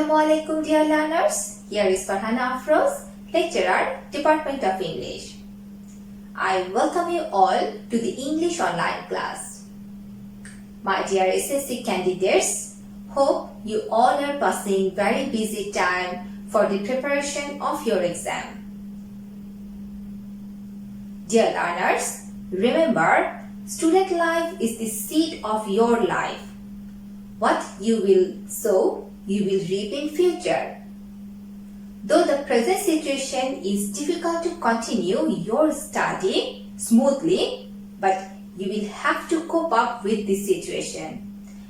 Assalamualaikum dear learners. Here is Farhana Afroz, lecturer, Department of English. I welcome you all to the English online class. My dear SSC candidates, hope you all are passing very busy time for the preparation of your exam. Dear learners, remember, student life is the seed of your life. What you will sow, you will reap in future. Though the present situation is difficult to continue your study smoothly, but you will have to cope up with this situation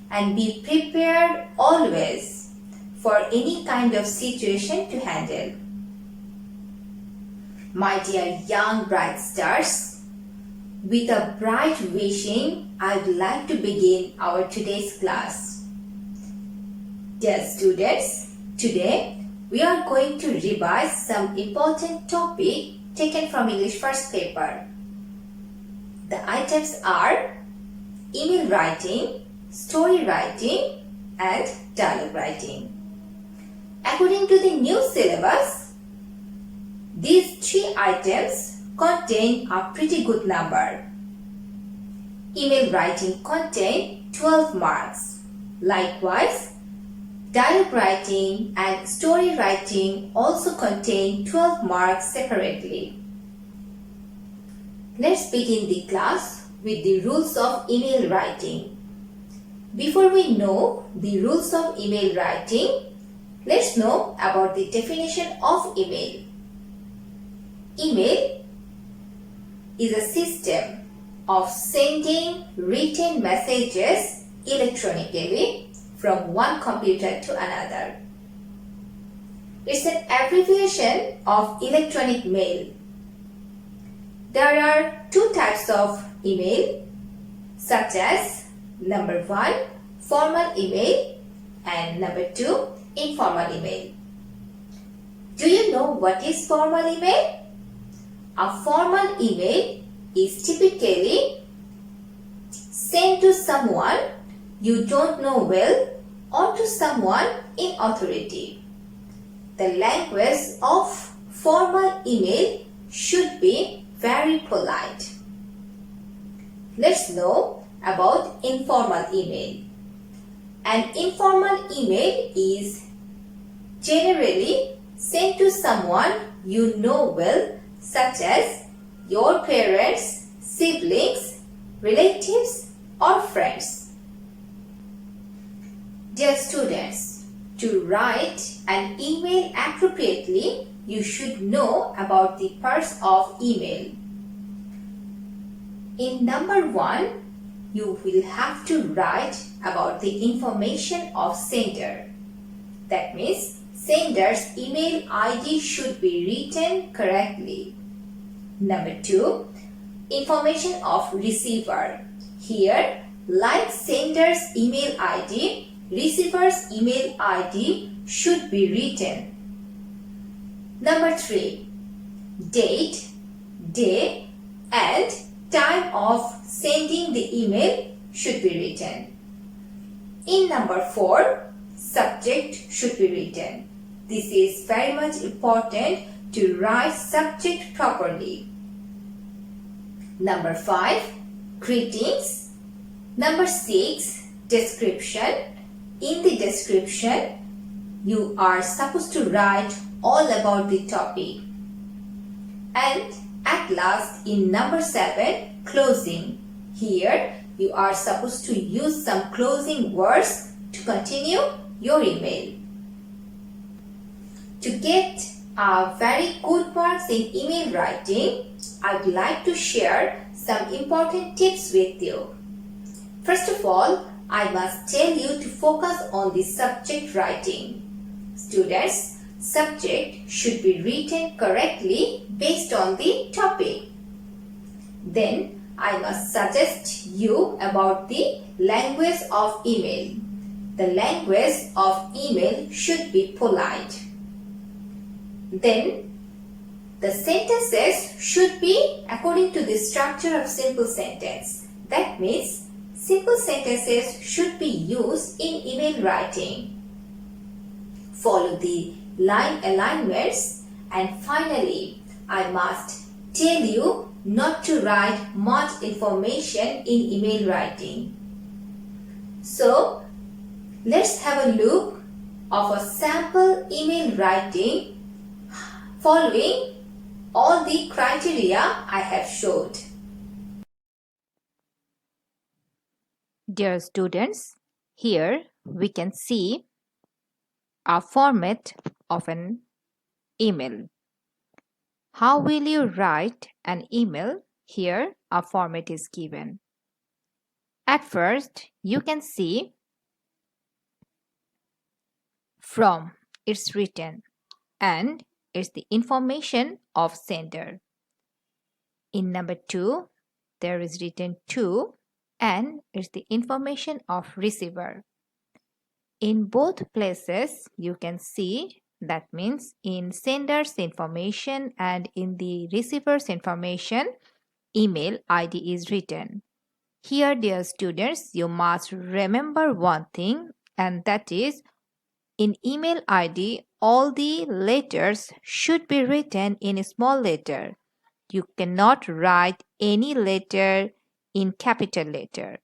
and be prepared always for any kind of situation to handle. My dear young bright stars, with a bright wishing, I would like to begin our today's class. Dear students, today we are going to revise some important topic taken from English first paper. The items are email writing, story writing and dialogue writing. According to the new syllabus, these three items contain a pretty good number. Email writing contain 12 marks. Likewise, dialogue writing and story writing also contain 12 marks separately. Let's begin the class with the rules of email writing. Before we know the rules of email writing, let's know about the definition of email. Email is a system of sending written messages electronically from one computer to another. It's an abbreviation of electronic mail. There are two types of email, such as number 1, formal email, and number 2, informal email. Do you know what is formal email? A formal email is typically sent to someone you don't know well or to someone in authority. The language of formal email should be very polite. Let's know about informal email. An informal email is generally sent to someone you know well, such as your parents, siblings, relatives, or friends. Dear students, to write an email appropriately, you should know about the parts of email. In number 1, you will have to write about the information of sender. That means sender's email ID should be written correctly. Number 2, information of receiver. Here, like sender's email ID, receiver's email ID should be written. Number 3, date, day and time of sending the email should be written. In number 4, subject should be written. This is very much important to write subject properly. Number 5, greetings. Number 6, description. In the description, you are supposed to write all about the topic. And at last, in number 7, closing. Here, you are supposed to use some closing words to continue your email. To get very good marks in email writing, I would like to share some important tips with you. First of all, I must tell you to focus on the subject writing. Students, subject should be written correctly based on the topic. Then, I must suggest you about the language of email. The language of email should be polite. Then, the sentences should be according to the structure of simple sentence. That means, simple sentences should be used in email writing. follow the line alignments, and finally, I must tell you not to write much information in email writing. So, let's have a look of a sample email writing following all the criteria I have showed. Dear students, here we can see a format of an email. How will you write an email? Here a format is given. At first, you can see from it's written and it's the information of sender. In number 2, there is written to and it's the information of receiver. In both places, you can see that means in sender's information and in the receiver's information, email ID is written. Here, dear students, you must remember one thing, and that is in email ID, all the letters should be written in a small letter. You cannot write any letter in capital letter.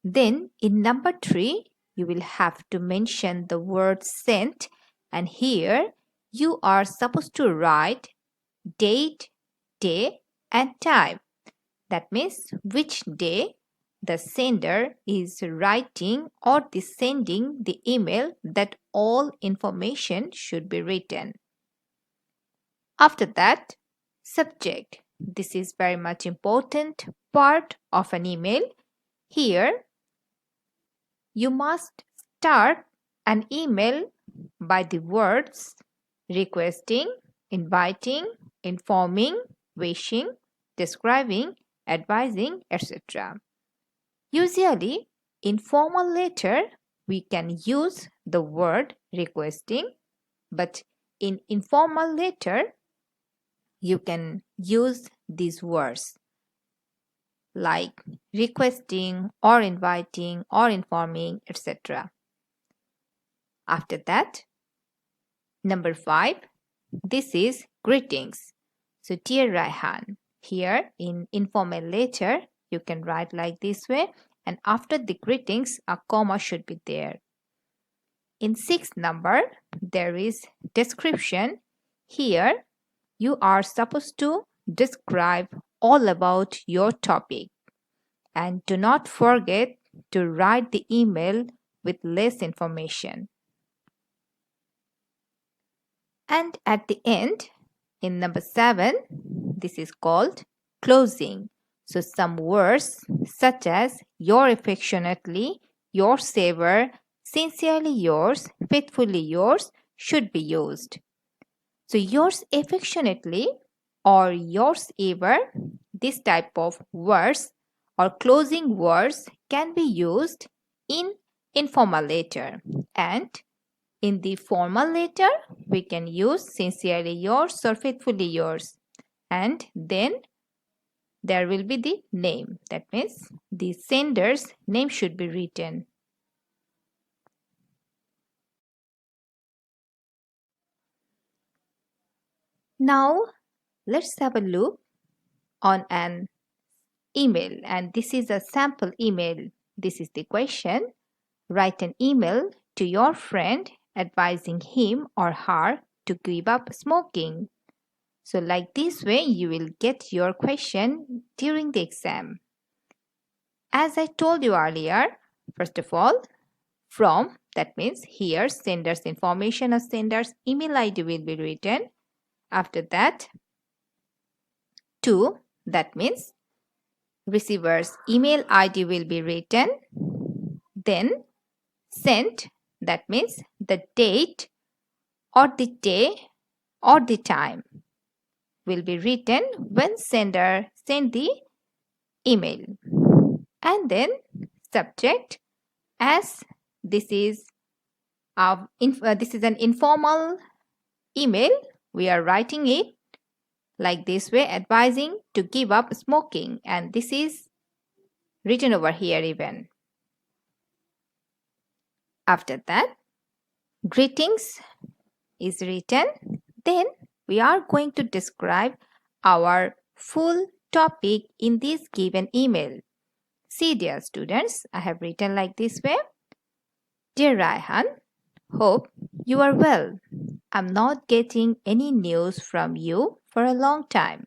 Then in number 3, you will have to mention the word sent, and here you are supposed to write date, day and time. That means which day the sender is writing or sending the email, that all information should be written. After that, subject. This is very much important part of an email. Here, you must start an email by the words requesting, inviting, informing, wishing, describing, advising, etc. Usually, in formal letter, we can use the word requesting, but in informal letter, you can use these words like requesting or inviting or informing, etc. After that, number 5, this is greetings. So, dear Raihan, here in informal letter, you can write like this way, and after the greetings, a comma should be there. In 6th number, there is description. Here, you are supposed to describe all about your topic. And do not forget to write the email with less information. And at the end, in number 7, this is called closing. So some words such as your affectionately, your saver, sincerely yours, faithfully yours should be used. So yours affectionately or yours ever, this type of words or closing words can be used in informal letter, and in the formal letter we can use sincerely yours or faithfully yours, and then there will be the name. That means the sender's name should be written. Now let's have a look on an email, and this is a sample email. This is the question. Write an email to your friend advising him or her to give up smoking. So like this way you will get your question during the exam. As I told you earlier, first of all, from, that means here sender's information or sender's email ID will be written. After that, to, that means receiver's email ID will be written. Then sent, that means the date or the day or the time will be written when sender sent the email. And then subject, as this is an informal email, we are writing it like this way, advising to give up smoking, and this is written over here even. After that, greetings is written, then we are going to describe our full topic in this given email. See, dear students, I have written like this way. Dear Raihan, hope you are well. I'm not getting any news from you for a long time.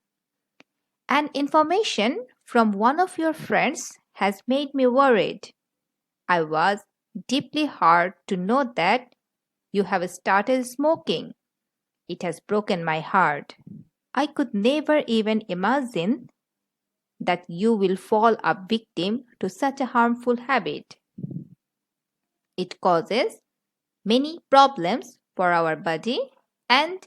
And information from one of your friends has made me worried. I was deeply hurt to know that you have started smoking. It has broken my heart. I could never even imagine that you will fall a victim to such a harmful habit. It causes many problems for our body and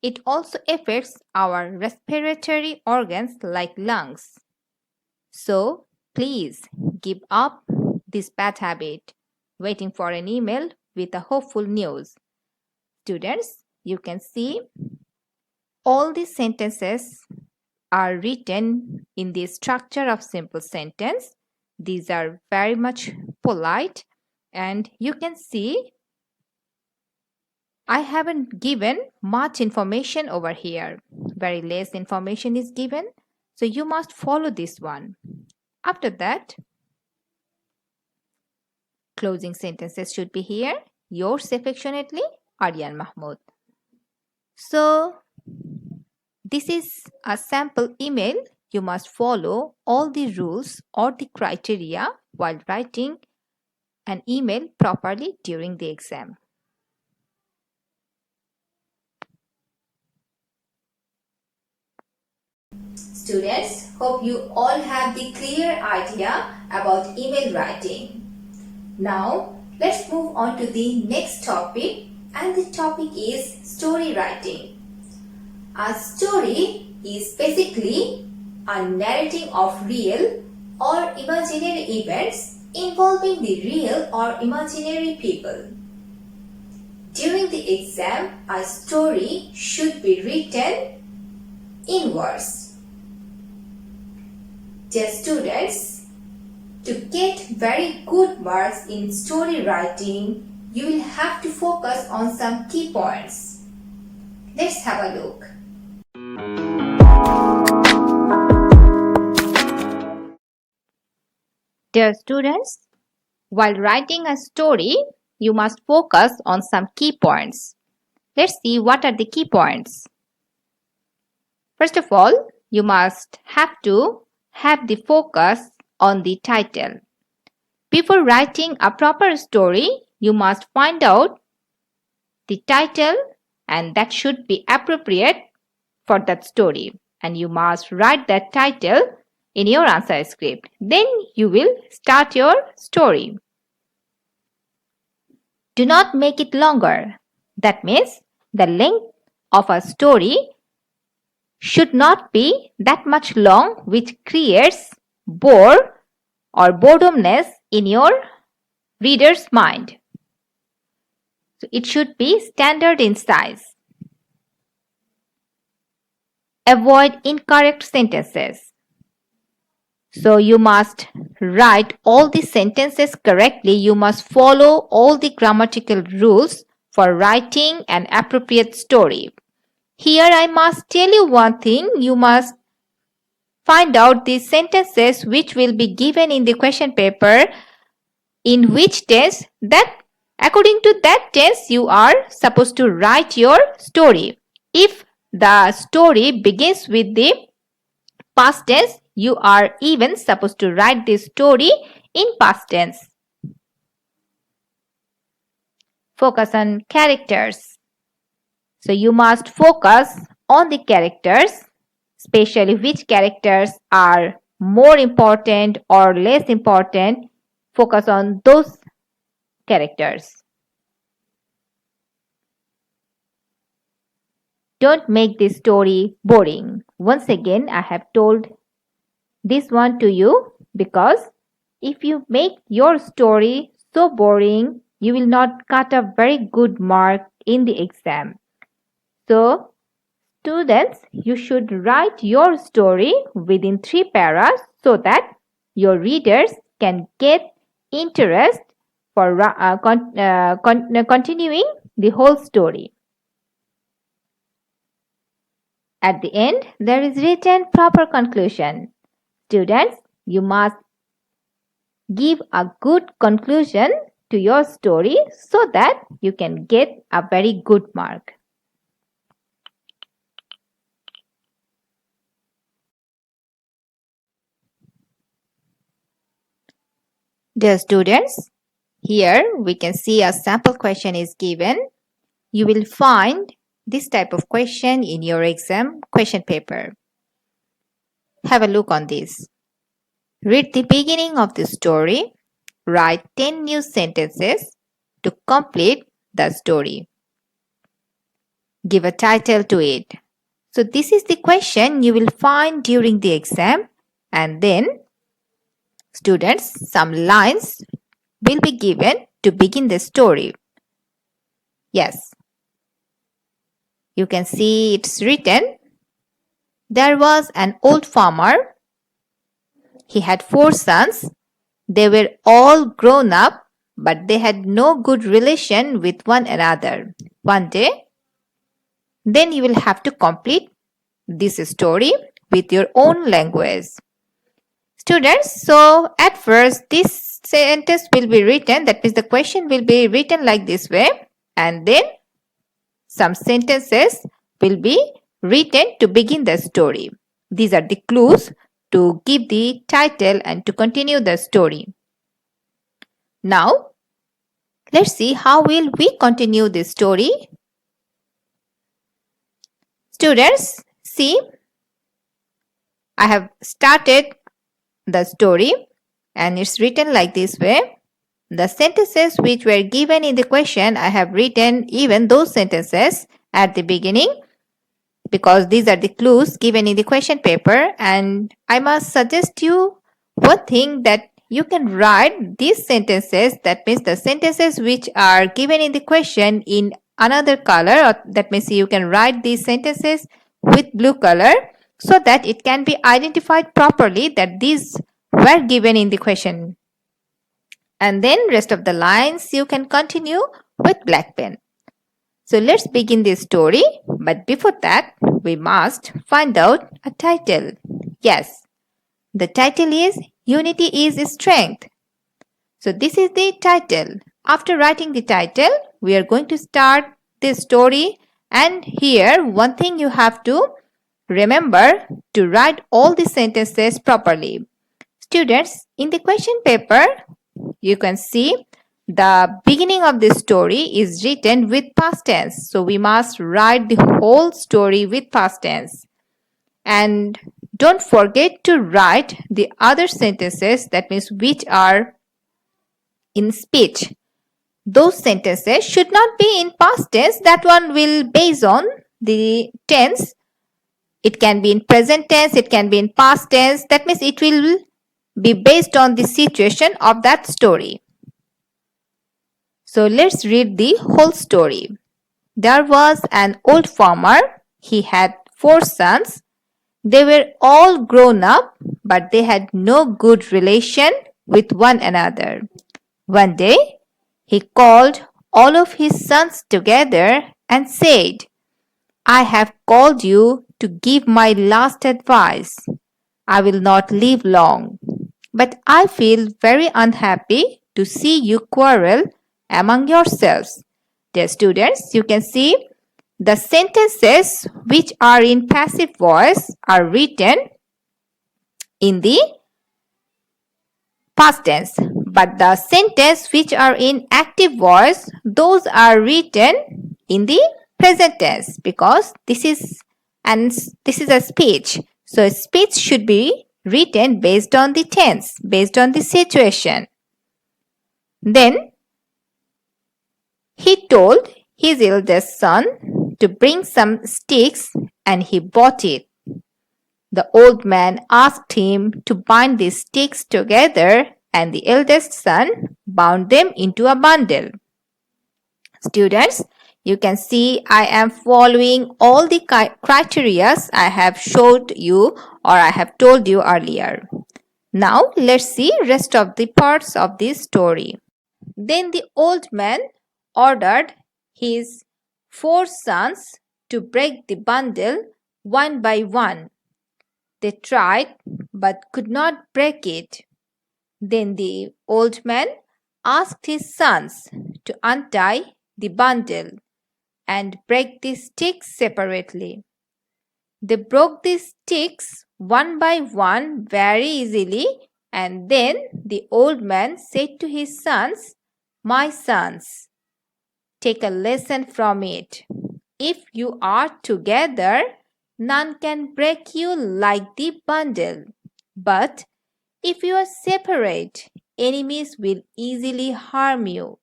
it also affects our respiratory organs like lungs. So please give up this bad habit. Waiting for an email with a hopeful news. Students, you can see all these sentences are written in the structure of simple sentence. These are very much polite and you can see I haven't given much information over here. Very less information is given. So you must follow this one. After that, closing sentences should be here. Yours affectionately, Aryan Mahmood. So this is a sample email. You must follow all the rules or the criteria while writing an email properly during the exam. Students, hope you all have the clear idea about email writing. Now, let's move on to the next topic, and the topic is story writing. A story is basically a narrating of real or imaginary events involving the real or imaginary people. During the exam, a story should be written in verse. Dear students, to get very good marks in story writing, you will have to focus on some key points. Let's have a look. Dear students, while writing a story, you must focus on some key points. Let's see what are the key points. First of all, you must have to have the focus on the title. Before writing a proper story, you must find out the title and that should be appropriate for that story. And you must write that title in your answer script. Then you will start your story. Do not make it longer. That means the length of a story should not be that much long, which creates bore or boredomness in your reader's mind. So it should be standard in size. Avoid incorrect sentences. So you must write all the sentences correctly. You must follow all the grammatical rules for writing an appropriate story. Here I must tell you one thing. You must find out the sentences which will be given in the question paper in which tense, that according to that tense you are supposed to write your story. If the story begins with the past tense, you are even supposed to write this story in past tense. Focus on characters. So you must focus on the characters, especially which characters are more important or less important. Focus on those characters. Don't make this story boring. Once again, I have told this one to you because if you make your story so boring, you will not cut a very good mark in the exam. So, students, you should write your story within 3 paras so that your readers can get interest for continuing the whole story. At the end, there is written proper conclusion. Students, you must give a good conclusion to your story so that you can get a very good mark. Dear students, here we can see a sample question is given. You will find this type of question in your exam question paper. Have a look on this. Read the beginning of the story. Write 10 new sentences to complete the story. Give a title to it. So this is the question you will find during the exam, and then students, some lines will be given to begin the story. Yes, you can see it's written. There was an old farmer. He had 4 sons. They were all grown up, but they had no good relation with one another. One day, then you will have to complete this story with your own language. Students, so at first this sentence will be written, that means the question will be written like this way, and then some sentences will be written to begin the story. These are the clues to give the title and to continue the story. Now, let's see how will we continue this story. Students, see, I have started the story and it's written like this way. The sentences which were given in the question, I have written even those sentences at the beginning because these are the clues given in the question paper, and I must suggest you one thing, that you can write these sentences, that means the sentences which are given in the question, in another color, or that means you can write these sentences with blue color so that it can be identified properly that these were given in the question. And then rest of the lines you can continue with black pen. So let's begin this story, but before that we must find out a title. Yes, the title is Unity is Strength. So this is the title. After writing the title, we are going to start this story, and here one thing you have to remember, to write all the sentences properly. Students, in the question paper, you can see the beginning of the story is written with past tense. So we must write the whole story with past tense. And don't forget to write the other sentences, that means which are in speech. Those sentences should not be in past tense. That one will base on the tense. It can be in present tense, it can be in past tense. That means it will be based on the situation of that story. So let's read the whole story. There was an old farmer. He had 4 sons. They were all grown up, but they had no good relation with one another. One day, he called all of his sons together and said, I have called you to give my last advice. I will not live long, but I feel very unhappy to see you quarrel among yourselves. Dear students, you can see the sentences which are in passive voice are written in the past tense, but the sentences which are in active voice, those are written in the present tense, because this is a speech. So speech should be written based on the tense, based on the situation. Then he told his eldest son to bring some sticks, and he bought it. The old man asked him to bind the sticks together, and the eldest son bound them into a bundle. Students, you can see I am following all the criteria I have showed you or I have told you earlier. Now let's see rest of the parts of this story. Then the old man ordered his 4 sons to break the bundle one by one. They tried but could not break it. Then the old man asked his sons to untie the bundle and break the sticks separately. They broke the sticks one by one very easily, and then the old man said to his sons, "My sons, take a lesson from it. If you are together, none can break you like the bundle. But if you are separate, enemies will easily harm you."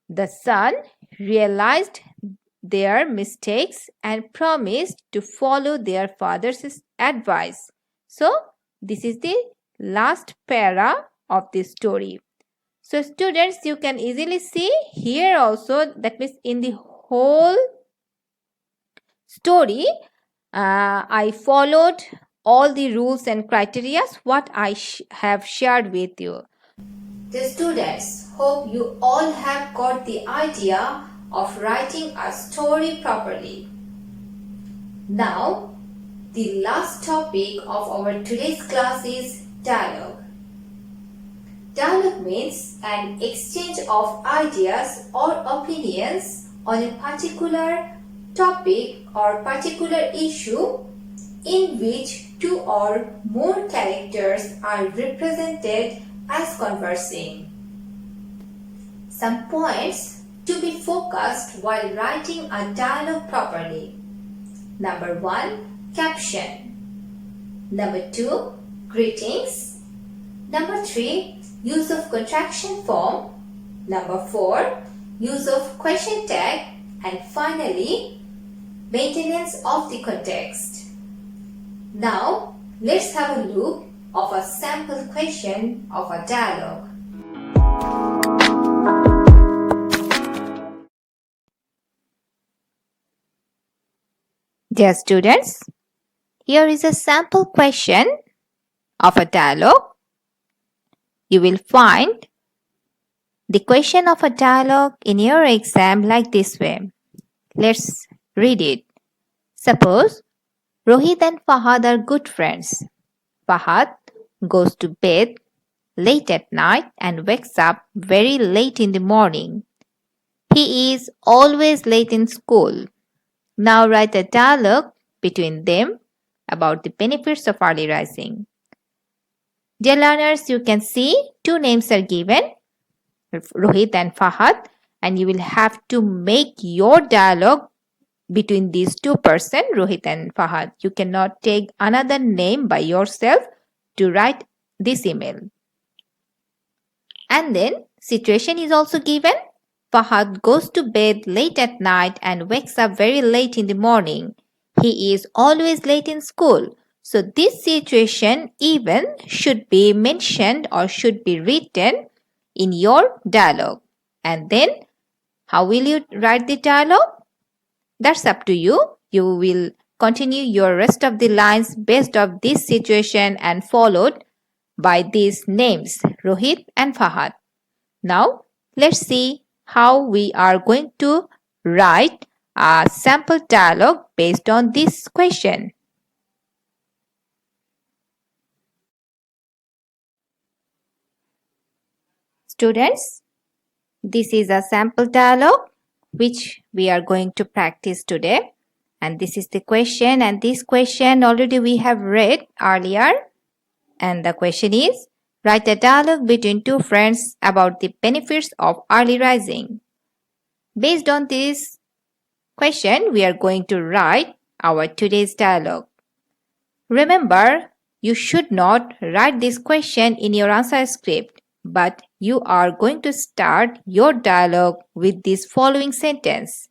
The son realized their mistakes and promised to follow their father's advice. So, this is the last para of this story. So, students, you can easily see here also, that means in the whole story, I followed all the rules and criteria what I have shared with you. The students, hope you all have got the idea of writing a story properly. Now, the last topic of our today's class is dialogue. Dialogue means an exchange of ideas or opinions on a particular topic or particular issue in which two or more characters are represented as conversing. Some points to be focused while writing a dialogue properly. Number 1, caption. Number 2, greetings. Number 3, use of contraction form. Number 4, use of question tag. And finally, maintenance of the context. Now, let's have a look of a sample question of a dialogue. Dear students, here is a sample question of a dialogue. You will find the question of a dialogue in your exam like this way. Let's read it. Suppose Rohit and Fahad are good friends. Fahad goes to bed late at night and wakes up very late in the morning. He is always late in school. Now write a dialogue between them about the benefits of early rising. Dear learners, you can see two names are given, Rohit and Fahad, and you will have to make your dialogue between these two persons, Rohit and Fahad. You cannot take another name by yourself to write this email. And then situation is also given. Fahad goes to bed late at night and wakes up very late in the morning. He is always late in school. So this situation even should be mentioned or should be written in your dialogue. And then how will you write the dialogue? That's up to you. You will continue your rest of the lines based on this situation and followed by these names, Rohit and Fahad. Now, let's see how we are going to write a sample dialogue based on this question. Students, this is a sample dialogue which we are going to practice today. And this is the question, and this question already we have read earlier. And the question is, write a dialogue between two friends about the benefits of early rising. Based on this question, we are going to write our today's dialogue. Remember, you should not write this question in your answer script, but you are going to start your dialogue with this following sentence.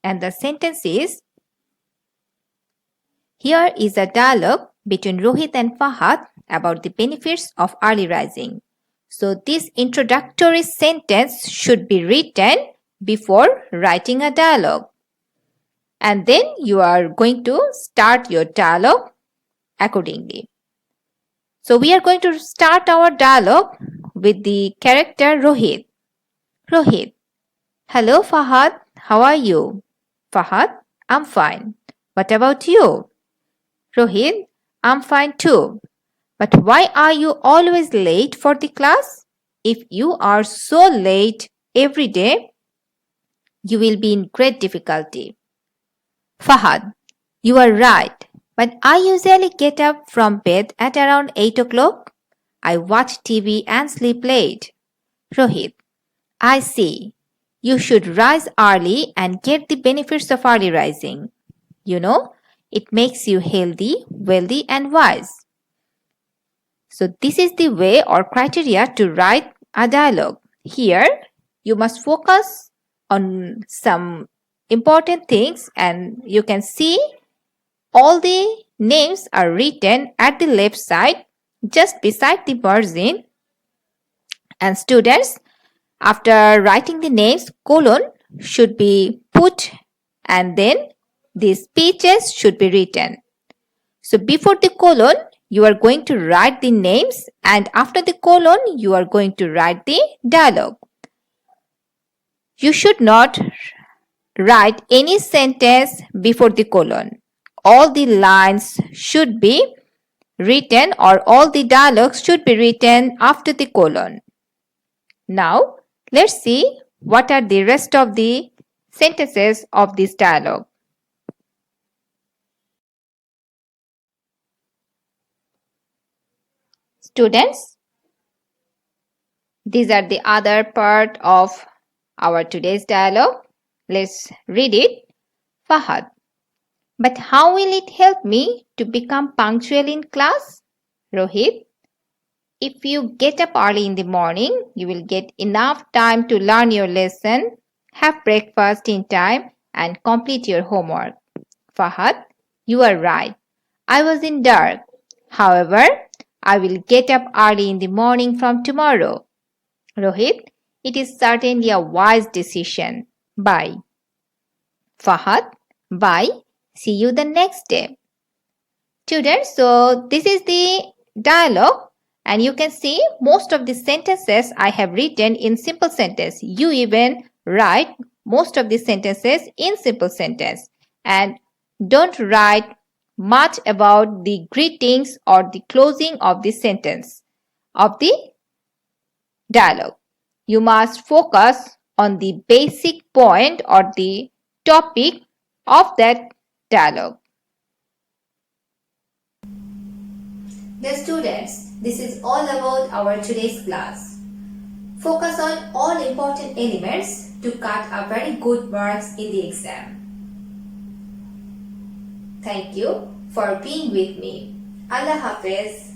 And the sentence is, here is a dialogue between Rohit and Fahad about the benefits of early rising. So this introductory sentence should be written before writing a dialogue. And then you are going to start your dialogue accordingly. So we are going to start our dialogue with the character Rohit. Rohit. Hello Fahad, how are you? Fahad, I'm fine. What about you? Rohit, I'm fine too. But why are you always late for the class? If you are so late every day, you will be in great difficulty. Fahad, you are right. But I usually get up from bed at around 8 o'clock. I watch TV and sleep late. Rohit, I see. You should rise early and get the benefits of early rising. You know, it makes you healthy, wealthy, and wise. So, this is the way or criteria to write a dialogue. Here, you must focus on some important things, and you can see all the names are written at the left side just beside the margin. And students, after writing the names, colon should be put and then the speeches should be written. So before the colon, you are going to write the names, and after the colon, you are going to write the dialogue. You should not write any sentence before the colon. All the lines should be written, or all the dialogues should be written after the colon. Now, let's see what are the rest of the sentences of this dialogue. Students, these are the other part of our today's dialogue. Let's read it. Fahad, but how will it help me to become punctual in class? Rohit, if you get up early in the morning, you will get enough time to learn your lesson, have breakfast in time, and complete your homework. Fahad, you are right. I was in dark. However, I will get up early in the morning from tomorrow. Rohit, it is certainly a wise decision. Bye. Fahad, bye. See you the next day. Students, so this is the dialogue, and you can see most of the sentences I have written in simple sentence. You even write most of the sentences in simple sentence, and don't write much about the greetings or the closing of the sentence of the dialogue. You must focus on the basic point or the topic of that dialogue. Dear students, this is all about our today's class. Focus on all important elements to cut a very good marks in the exam. Thank you for being with me. Allah Hafiz.